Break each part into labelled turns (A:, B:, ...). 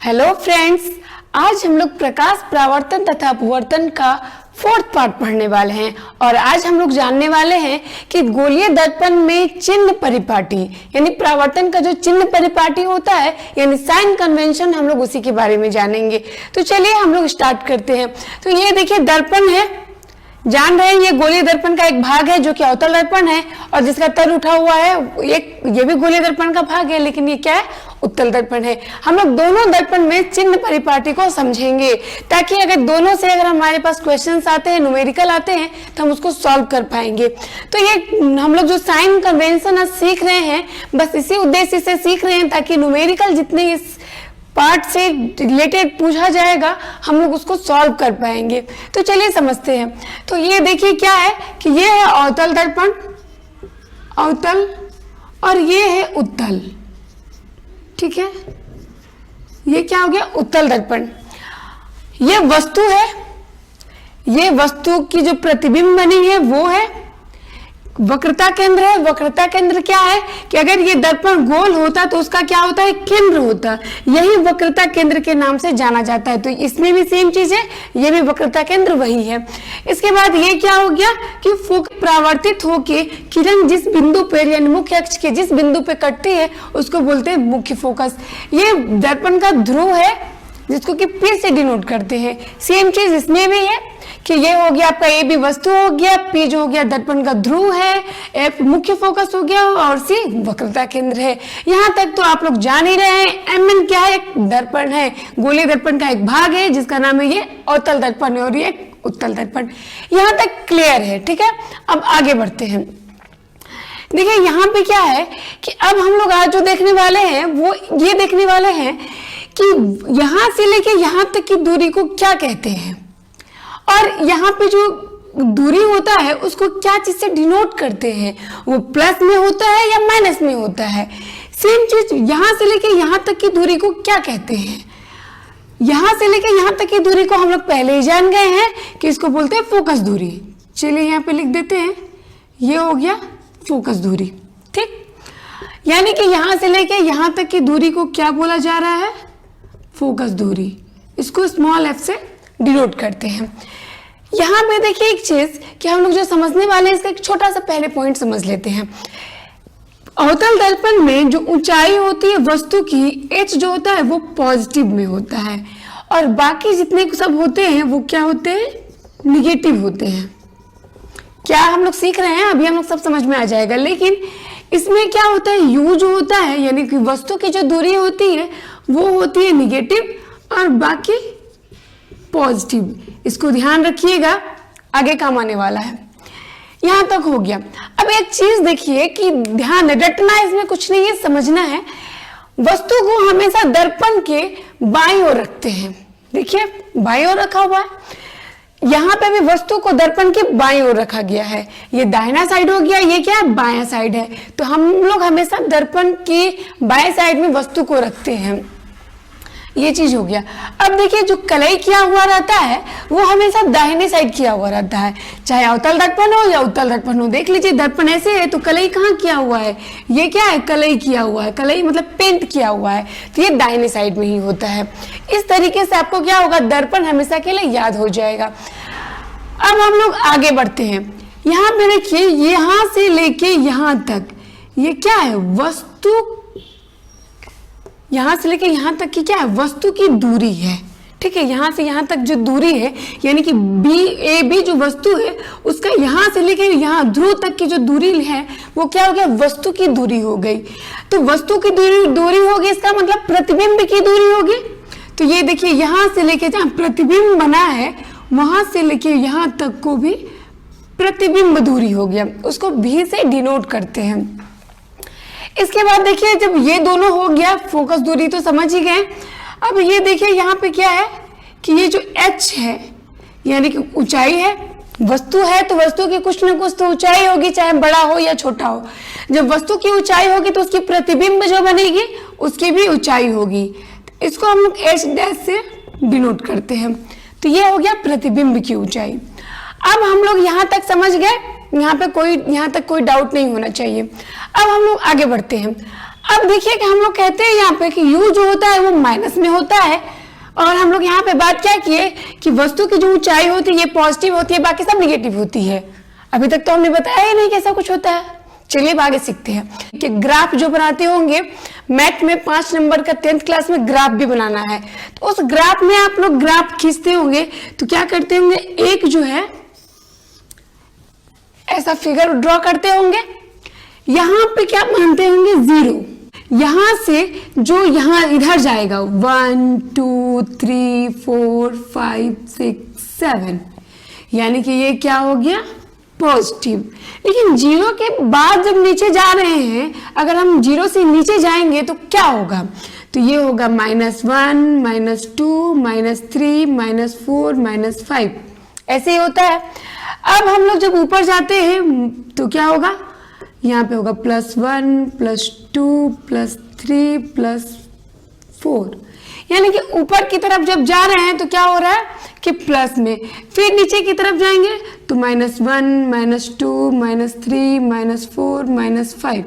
A: Hello friends, आज हम लोग प्रकाश परावर्तन तथा अपवर्तन का 4th पार्ट पढ़ने वाले हैं और आज हम लोग जानने वाले हैं कि गोलीय दर्पण में चिन्ह परिपाटी यानी परावर्तन का जो चिन्ह परिपाटी होता है यानी साइन कन्वेंशन, हम लोग उसी के बारे में जानेंगे। तो चलिए हम लोग स्टार्ट करते हैं। तो ये देखिए दर्पण है, जान रहे हैं ये गोलीय दर्पण का एक भाग है जो कि अवतल दर्पण है और जिसका तर उठा हुआ है ये भी गोलीय दर्पण का भाग है, लेकिन ये क्या है, उत्तल दर्पण है। हम लोग दोनों दर्पण में चिन्ह परिपाटी को समझेंगे ताकि अगर दोनों से अगर हमारे पास क्वेश्चंस आते हैं, न्यूमेरिकल आते हैं, तो हम उसको सॉल्व कर पाएंगे। तो ये हम लोग जो साइन कन्वेंशन आज सीख रहे हैं, बस इसी उद्देश्य से सीख रहे हैं ताकि न्यूमेरिकल जितने इस पार्ट से रिलेटेड पूछा जाएगा हम लोग उसको सॉल्व कर पाएंगे। तो चलिए समझते हैं। तो ये देखिए क्या है कि ये है अवतल दर्पण, अवतल, और ये है उत्तल। ठीक है, ये क्या हो गया, उत्तल दर्पण। ये वस्तु है, ये वस्तु की जो प्रतिबिंब बनी है वो है वक्रता केंद्र है। वक्रता केंद्र क्या है कि अगर ये दर्पण गोल होता तो उसका क्या होता है, केंद्र होता, यही वक्रता केंद्र के नाम से जाना जाता है। तो इसमें भी सेम चीज है, ये भी वक्रता केंद्र वही है। इसके बाद ये क्या हो गया कि फोकस परावर्तित होके किरण जिस बिंदु पर यानी मुख्य अक्ष के जिस बिंदु पे कटती है उसको बोलते हैं मुख्य फोकस। ये दर्पण का ध्रुव है जिसको कि P से डिनोट करते हैं। सेम चीज इसमें भी है कि ये हो गया आपका A भी वस्तु हो गया, P जो हो गया दर्पण का ध्रुव है, F मुख्य फोकस हो गया और C वक्रता केंद्र है। यहाँ तक तो आप लोग जान ही रहे हैं। Mn क्या है, एक दर्पण है, गोलीय दर्पण का एक भाग है जिसका नाम है ये अवतल दर्पण है और ये उत्तल दर्पण। यहाँ तक क्लियर है। ठीक है, अब आगे बढ़ते हैं। देखिए यहाँ पे क्या है कि अब हम लोग आज जो देखने वाले हैं वो ये देखने वाले हैं कि यहां से लेके यहां तक की दूरी को क्या कहते हैं और यहाँ पे जो दूरी होता है उसको क्या चीज से डिनोट करते हैं, वो प्लस में होता है या माइनस में होता है। सेम चीज यहां से लेके यहां तक की दूरी को क्या कहते हैं। यहां से लेके यहां तक की दूरी को हम लोग पहले ही जान गए हैं कि इसको बोलते हैं फोकस दूरी। चलिए यहाँ पे लिख देते हैं, ये हो गया फोकस दूरी। ठीक, यानी कि यहां से लेके यहां तक की दूरी को क्या बोला जा रहा है, फोकस दूरी। इसको स्मॉल f से डिनोट करते हैं। यहाँ पे देखिए एक चीज कि हम लोग जो समझने वाले हैं इसका एक छोटा सा पहले पॉइंट समझ लेते हैं। अवतल दर्पण में जो ऊंचाई होती है वस्तु की, h जो होता है वो पॉजिटिव में होता है और बाकी जितने सब होते हैं वो क्या होते हैं, निगेटिव होते हैं। क्या हम लोग सीख रहे हैं, अभी हम लोग सब समझ में आ जाएगा। लेकिन इसमें क्या होता है, u जो होता है यानी कि वस्तु की जो दूरी होती है वो होती है निगेटिव और बाकी पॉजिटिव। इसको ध्यान रखिएगा, आगे काम आने वाला है। यहां तक हो गया। अब एक चीज देखिए कि ध्यान रटना, इसमें कुछ नहीं है, समझना है। वस्तु को हमेशा दर्पण के बाईं ओर रखते हैं। देखिए बाईं ओर रखा हुआ है, यहाँ पे भी वस्तु को दर्पण के बाईं ओर रखा गया है। ये दाहिना साइड हो गया, ये क्या है, बायां साइड है। तो हम लोग हमेशा दर्पण की बाएं साइड में वस्तु को रखते हैं। ये चीज हो गया। अब देखिए जो कलई किया हुआ रहता है वो हमेशा दाहिने साइड किया हुआ रहता है, चाहे अवतल दर्पण हो या उत्तल दर्पण हो। देख लीजिए दर्पण ऐसे है तो कलई कहाँ किया हुआ है, ये क्या है, कलई किया हुआ है। कलई मतलब पेंट किया हुआ है, तो ये दाहिने साइड में ही होता है। इस तरीके से आपको क्या होगा, दर्पण हमेशा के लिए याद हो जाएगा। अब हम लोग आगे बढ़ते हैं। यहाँ पे देखिए यहाँ से लेके यहाँ तक ये क्या है, वस्तु, यहां से लेके यहां तक की क्या है, वस्तु की दूरी है। ठीक है, यहां से यहां तक जो दूरी है यानी कि AB जो वस्तु है उसका यहां से लेके यहां ध्रुव तक की जो दूरी है वो क्या हो गया, वस्तु की दूरी हो गई। तो वस्तु की दूरी होगी, इसका मतलब प्रतिबिंब की दूरी होगी। तो ये देखिए यहां से लेके जहां प्रतिबिंब बना है वहां से लेके यहां तक को भी प्रतिबिंब दूरी हो गया, उसको V से डिनोट करते हैं। इसके बाद देखिए जब ये दोनों हो गया, फोकस दूरी तो समझ ही गए। अब ये देखिए यहाँ पे क्या है कि ये जो h है यानी कि ऊंचाई है, वस्तु है तो वस्तु की कुछ ना कुछ तो ऊंचाई होगी, चाहे बड़ा हो या छोटा हो। जब वस्तु की ऊंचाई होगी तो उसकी प्रतिबिंब जो बनेगी उसकी भी ऊंचाई होगी। इसको हम लोग h' से डिनोट करते हैं। तो ये हो गया प्रतिबिंब की ऊंचाई। अब हम लोग यहाँ तक समझ गए, यहाँ तक कोई डाउट नहीं होना चाहिए। अब हम लोग आगे बढ़ते हैं। अब देखिए कि हम लोग कहते हैं यहाँ पे कि u जो होता है वो माइनस में होता है, और हम लोग यहाँ पे बात क्या किए कि वस्तु की जो ऊंचाई होती है ये पॉजिटिव होती है, बाकी सब निगेटिव होती है। अभी तक तो हमने बताया ही नहीं कैसा कुछ होता है। चलिए अब आगे सीखते हैं कि ग्राफ जो बनाते होंगे, मैथ में 5 नंबर का 10th क्लास में ग्राफ भी बनाना है, तो उस ग्राफ में आप लोग ग्राफ खींचते होंगे तो क्या करते होंगे, एक जो है ऐसा फिगर ड्रॉ करते होंगे, यहां पे क्या मानते होंगे 0, यहां से जो यहां इधर जाएगा 1 2 3 4 5 6 7, यानी कि ये क्या हो गया पॉजिटिव। लेकिन 0 के बाद जब नीचे जा रहे हैं, अगर हम 0 से नीचे जाएंगे तो क्या होगा, तो ये होगा -1 -2 -3 -4 -5, ऐसे ही होता है। अब हम लोग जब ऊपर जाते हैं तो क्या होगा, यहाँ पे होगा +1 +2 +3 +4, यानी कि ऊपर की तरफ जब जा रहे हैं तो क्या हो रहा है कि प्लस में, फिर नीचे की तरफ जाएंगे तो -1 -2 -3 -4 -5,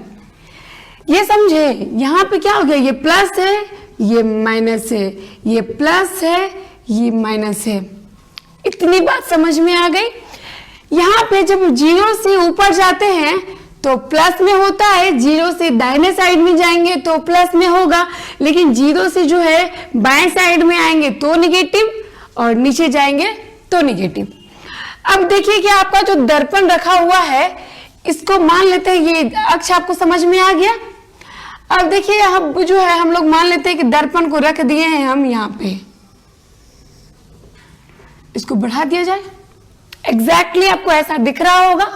A: ये समझे। यहाँ पे क्या हो गया, ये प्लस है ये माइनस है, ये प्लस है ये माइनस है, इतनी बात समझ में आ गई। यहाँ पे जब 0 से ऊपर जाते हैं तो प्लस में होता है, 0 से दाहिने साइड में जाएंगे तो प्लस में होगा, लेकिन 0 से जो है बाएं साइड में आएंगे तो निगेटिव, और नीचे जाएंगे तो निगेटिव। अब देखिए कि आपका जो दर्पण रखा हुआ है इसको मान लेते हैं, ये अक्ष आपको समझ में आ गया। अब देखिए अब जो है हम लोग मान लेते हैं कि दर्पण को रख दिए हैं हम यहाँ पे, इसको बढ़ा दिया जाए, एग्जैक्टली आपको ऐसा दिख रहा होगा,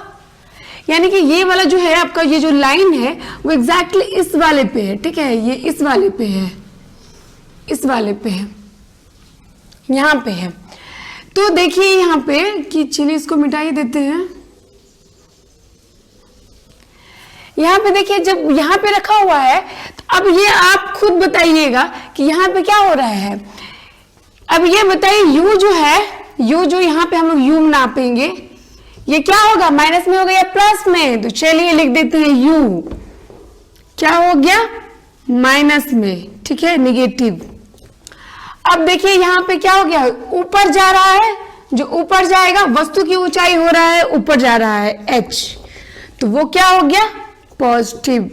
A: यानी कि ये वाला जो है आपका ये जो लाइन है वो एग्जैक्टली इस वाले पे है, ठीक है, ये इस वाले पे है, इस वाले पे है, यहाँ पे है। तो देखिए यहाँ पे कि चलिए इसको मिटा ही देते हैं। यहाँ पे देखिए जब यहाँ पे रखा हुआ है तो अब ये आप खुद बताइएगा कि यहाँ पे क्या हो रहा है। अब ये बताइए u जो है, u जो यहाँ पे हम लोग u नापेंगे, ये क्या होगा, माइनस में होगा या प्लस में, तो चलिए लिख देते हैं u क्या हो गया माइनस में, ठीक है, निगेटिव। अब देखिए यहाँ पे क्या हो गया, ऊपर जा रहा है, जो ऊपर जाएगा वस्तु की ऊंचाई हो रहा है ऊपर जा रहा है h, तो वो क्या हो गया पॉजिटिव।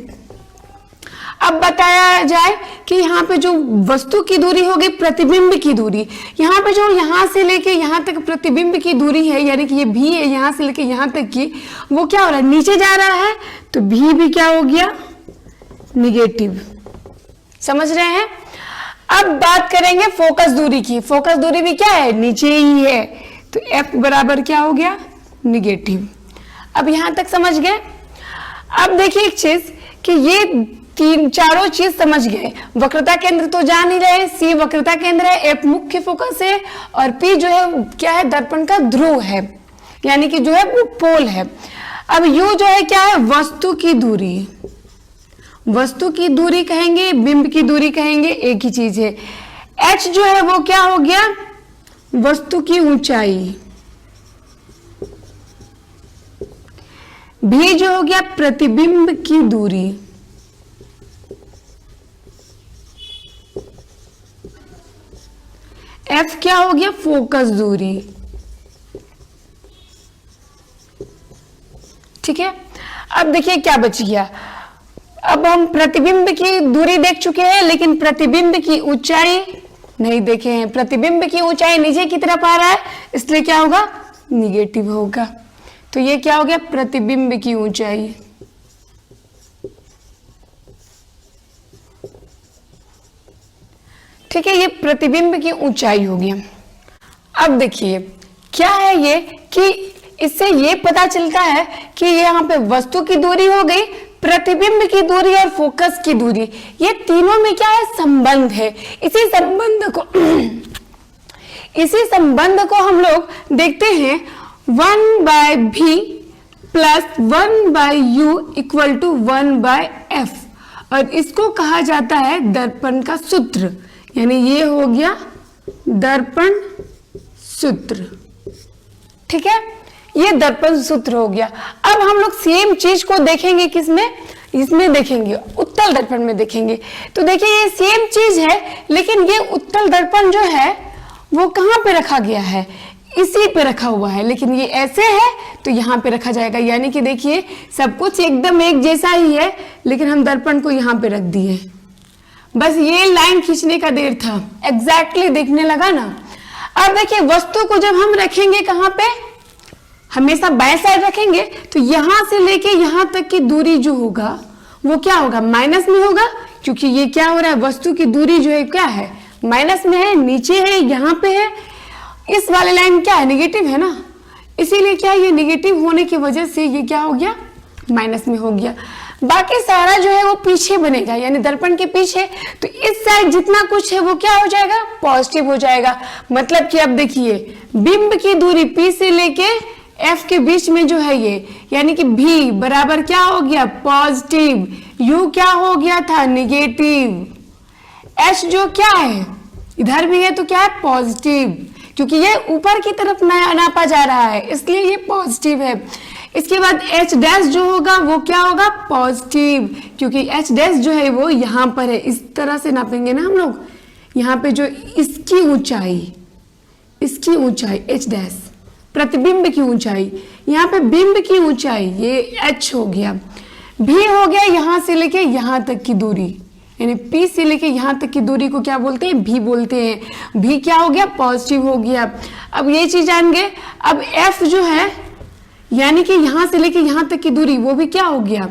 A: अब बताया जाए कि यहाँ पे जो वस्तु की दूरी होगी प्रतिबिंब की दूरी, यहाँ पे जो यहाँ से लेके यहाँ तक प्रतिबिंब की दूरी है, यानी कि ये भी है यहाँ से लेके यहाँ तक की, वो क्या हो रहा है नीचे जा रहा है, तो भी क्या हो गया निगेटिव। समझ रहे हैं। अब बात करेंगे फोकस दूरी की। फोकस दूरी भी क्या है नीचे ही है, तो F बराबर क्या हो गया निगेटिव। अब यहां तक समझ गए। अब देखिए एक चीज कि ये चारों चीज समझ गए। वक्रता केंद्र तो जान ही रहे, C वक्रता केंद्र है, F मुख्य फोकस है, और P जो है क्या है दर्पण का ध्रुव है, यानी कि जो है वो पोल है। अब U जो है क्या है वस्तु की दूरी, वस्तु की दूरी कहेंगे बिंब की दूरी कहेंगे, एक ही चीज है। H जो है वो क्या हो गया वस्तु की ऊंचाई, भी जो हो गया प्रतिबिंब की दूरी, F क्या हो गया फोकस दूरी। ठीक है। अब देखिए क्या बच गया। अब हम प्रतिबिंब की दूरी देख चुके हैं, लेकिन प्रतिबिंब की ऊंचाई नहीं देखे हैं। प्रतिबिंब की ऊंचाई नीचे की तरफ आ रहा है, इसलिए क्या होगा निगेटिव होगा। तो ये क्या हो गया प्रतिबिंब की ऊंचाई। ठीक है, ये प्रतिबिंब की ऊंचाई हो गई। अब देखिए क्या है ये कि इससे ये पता चलता है कि यहाँ पे वस्तु की दूरी हो गई, प्रतिबिंब की दूरी और फोकस की दूरी, ये तीनों में क्या है संबंध है। इसी संबंध को हम लोग देखते हैं 1/v + 1/u = 1/f, और इसको कहा जाता है दर्पण का सूत्र, यानी ये हो गया दर्पण सूत्र। ठीक है, ये दर्पण सूत्र हो गया। अब हम लोग सेम चीज को देखेंगे किसमें, इसमें देखेंगे, उत्तल दर्पण में देखेंगे तो देखिए ये सेम चीज है, लेकिन ये उत्तल दर्पण जो है वो कहाँ पे रखा गया है, इसी पे रखा हुआ है, लेकिन ये ऐसे है तो यहाँ पे रखा जाएगा। यानी कि देखिए सब कुछ एकदम एक जैसा ही है, लेकिन हम दर्पण को यहाँ पे रख दिए। बस ये लाइन खींचने का देर था, एग्जैक्टली दिखने लगा ना। अब देखिए वस्तु को जब हम रखेंगे कहाँ पे, हमेशा बाएं साइड रखेंगे, तो यहां से लेके यहां तक की दूरी जो होगा वो क्या होगा, माइनस में होगा, क्योंकि ये क्या हो रहा है, वस्तु की दूरी जो है क्या है, माइनस में है, नीचे है, यहाँ पे है। इस वाले लाइन क्या है, नेगेटिव है ना, इसीलिए क्या ये नेगेटिव होने की वजह से ये क्या हो गया, माइनस में हो गया। बाकी सारा जो है वो पीछे बनेगा, यानी दर्पण के पीछे, तो इस साइड जितना कुछ है वो क्या हो जाएगा, पॉजिटिव हो जाएगा। मतलब कि अब देखिए बिंब की दूरी P से लेके F के बीच में जो है ये, यानी कि V बराबर क्या हो गया, पॉजिटिव, U क्या हो गया था, निगेटिव, H जो क्या है इधर भी है तो क्या है, पॉजिटिव, क्योंकि ये ऊपर की तरफ नापा जा रहा है इसलिए ये पॉजिटिव है। इसके बाद H डैश जो होगा वो क्या होगा, पॉजिटिव, क्योंकि H डैश जो है वो यहाँ पर है, इस तरह से नापेंगे ना हम लोग, यहाँ पे जो इसकी ऊंचाई H डैश, प्रतिबिंब की ऊंचाई, यहाँ पे बिंब की ऊंचाई ये H हो गया, भी हो गया यहाँ से लेके यहाँ तक की दूरी, यानी P से लेके यहाँ तक की दूरी को क्या बोलते हैं, भी बोलते हैं। भी क्या हो गया, पॉजिटिव हो गया। अब ये चीज जान गए। अब F जो है यानी कि यहाँ से लेके यहाँ तक की दूरी वो भी क्या हो गया,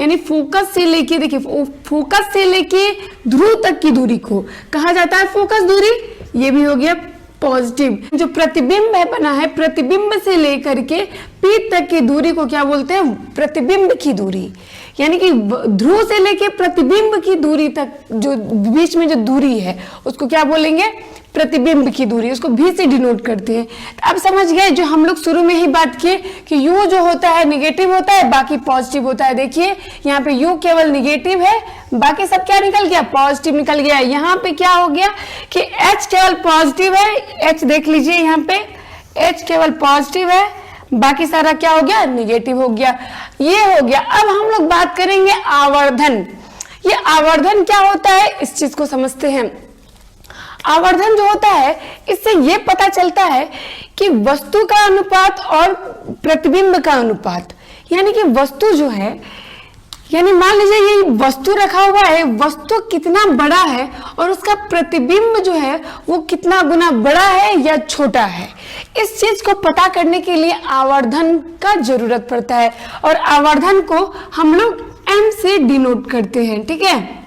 A: यानी फोकस से लेके, देखिए फोकस से लेके ध्रुव तक की दूरी को कहा जाता है फोकस दूरी, ये भी हो गया पॉजिटिव। जो प्रतिबिंब है बना है, प्रतिबिंब से लेकर के P तक की दूरी को क्या बोलते हैं, प्रतिबिंब की दूरी, यानी कि ध्रुव से लेके प्रतिबिंब की दूरी तक जो बीच में जो दूरी है उसको क्या बोलेंगे, प्रतिबिंब की दूरी, उसको V से डिनोट करते हैं। तो अब समझ गए जो हम लोग शुरू में ही बात किए कि U जो होता है निगेटिव होता है, बाकी पॉजिटिव होता है। देखिए यहाँ पे U केवल निगेटिव है, बाकी सब क्या निकल गया, पॉजिटिव निकल गया। यहाँ पे क्या हो गया कि H केवल पॉजिटिव है, H देख लीजिए यहाँ पे H केवल पॉजिटिव है, बाकी सारा क्या हो गया, निगेटिव हो गया। ये हो गया। अब हम लोग बात करेंगे आवर्धन। ये आवर्धन क्या होता है इस चीज को समझते हैं। आवर्धन जो होता है इससे ये पता चलता है कि वस्तु का अनुपात और प्रतिबिंब का अनुपात, यानी कि वस्तु जो है, यानी मान लीजिए ये वस्तु रखा हुआ है, वस्तु कितना बड़ा है और उसका प्रतिबिंब जो है वो कितना गुना बड़ा है या छोटा है, इस चीज को पता करने के लिए आवर्धन का जरूरत पड़ता है। और आवर्धन को हम लोग M से डिनोट करते हैं, ठीक है।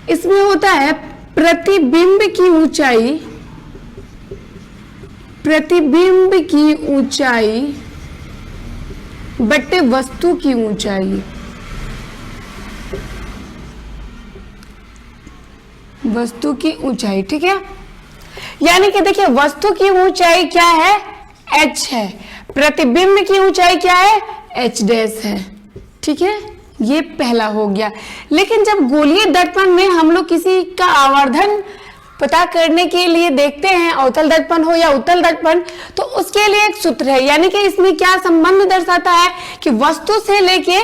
A: इसमें होता है प्रतिबिंब की ऊंचाई, प्रतिबिंब की ऊंचाई बटे वस्तु की ऊंचाई, वस्तु की ऊंचाई, ठीक है। यानी कि देखिए वस्तु की ऊंचाई क्या है, H है, प्रतिबिंब की ऊंचाई क्या है, H डैश है, ठीक है। ये पहला हो गया। लेकिन जब गोलीय दर्पण में हम लोग किसी का आवर्धन पता करने के लिए देखते हैं, अवतल दर्पण हो या उत्तल दर्पण, तो उसके लिए एक सूत्र है, यानी कि इसमें क्या संबंध दर्शाता है कि वस्तु से लेके,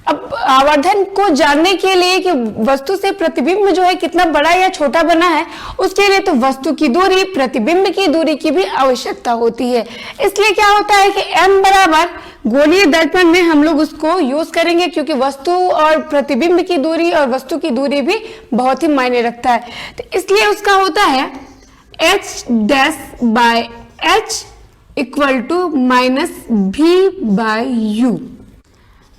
A: अब आवर्धन को जानने के लिए कि वस्तु से प्रतिबिंब जो है कितना बड़ा या छोटा बना है, उसके लिए तो वस्तु की दूरी प्रतिबिंब की दूरी की भी आवश्यकता होती है। इसलिए क्या होता है कि M बराबर गोलीय दर्पण में हम लोग उसको यूज करेंगे, क्योंकि वस्तु और प्रतिबिंब की दूरी और वस्तु की दूरी भी बहुत ही मायने रखता है। तो इसलिए उसका होता है H dash by H equal to minus V by U,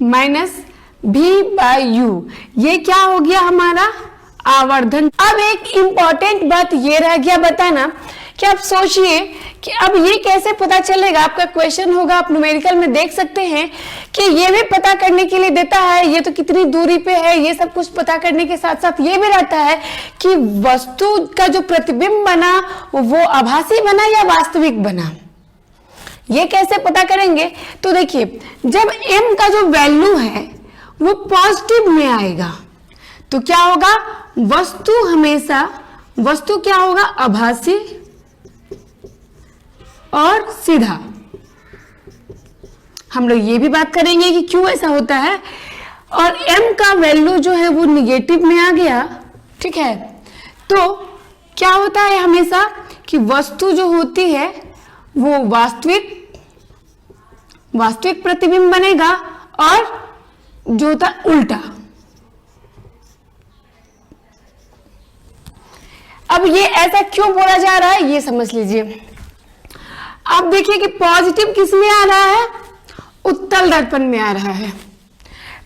A: minus V by U। ये क्या हो गया हमारा आवर्धन। अब एक इंपॉर्टेंट बात ये रह गया बताना कि आप सोचिए कि अब ये कैसे पता चलेगा, आपका क्वेश्चन होगा, आप न्यूमेरिकल में देख सकते हैं कि ये भी पता करने के लिए देता है ये तो कितनी दूरी पे है, ये सब कुछ पता करने के साथ साथ ये भी रहता है कि वस्तु का जो प्रतिबिंब बना वो आभासी बना या वास्तविक बना। ये कैसे पता करेंगे, तो देखिए जब M का जो वैल्यू है वो पॉजिटिव में आएगा तो क्या होगा, वस्तु हमेशा, वस्तु क्या होगा, आभासी और सीधा। हम लोग ये भी बात करेंगे कि क्यों ऐसा होता है। और m का वैल्यू जो है वो निगेटिव में आ गया, ठीक है, तो क्या होता है हमेशा कि वस्तु जो होती है वो वास्तविक प्रतिबिंब बनेगा और जो होता है उल्टा। अब ये ऐसा क्यों बोला जा रहा है ये समझ लीजिए। अब देखिए कि पॉजिटिव किस में आ रहा है, उत्तल दर्पण में आ रहा है।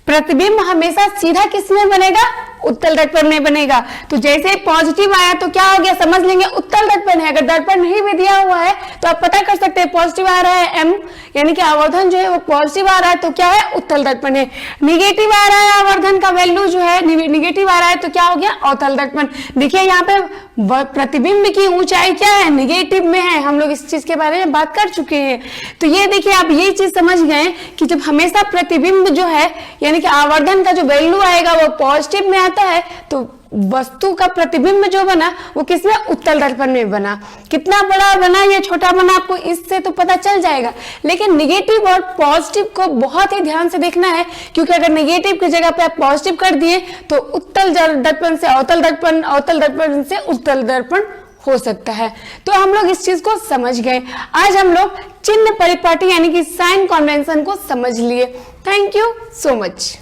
A: प्रतिबिंब हमेशा सीधा किस में बनेगा, उत्तल दर्पण में बनेगा। तो जैसे पॉजिटिव आया तो क्या हो गया, समझ लेंगे उत्तल दर्पण है। अगर दर्पण नहीं भी दिया हुआ है तो आप पता कर सकते हैं पॉजिटिव आ रहा है m, यानी कि आवर्धन जो है वो पॉजिटिव आ रहा है तो क्या है, उत्तल दर्पण है। निगेटिव आ रहा है, आवर्धन का वैल्यू जो है निगेटिव आ रहा है तो क्या हो गया, अवतल दर्पण। देखिए यहाँ पे प्रतिबिंब की ऊंचाई क्या है, निगेटिव में है। हम लोग इस चीज के बारे में बात कर चुके हैं। तो ये देखिए आप ये चीज समझ गए कि जब हमेशा प्रतिबिंब जो है यानी कि आवर्धन का जो वैल्यू आएगा वो पॉजिटिव में आता है तो वस्तु का प्रतिबिंब जो बना वो किसमें, उत्तल दर्पण में बना। कितना बड़ा बना या छोटा बना आपको इससे तो पता चल जाएगा, लेकिन निगेटिव और पॉजिटिव को बहुत ही ध्यान से देखना है, क्योंकि अगर निगेटिव की जगह पे आप पॉजिटिव कर दिए तो उत्तल दर्पण से अवतल दर्पण, अवतल दर्पण से उत्तल दर्पण हो सकता है। तो हम लोग इस चीज को समझ गए। आज हम लोग चिन्ह परिपाटी यानी कि साइन कन्वेंशन को समझ लिए। Thank you so much.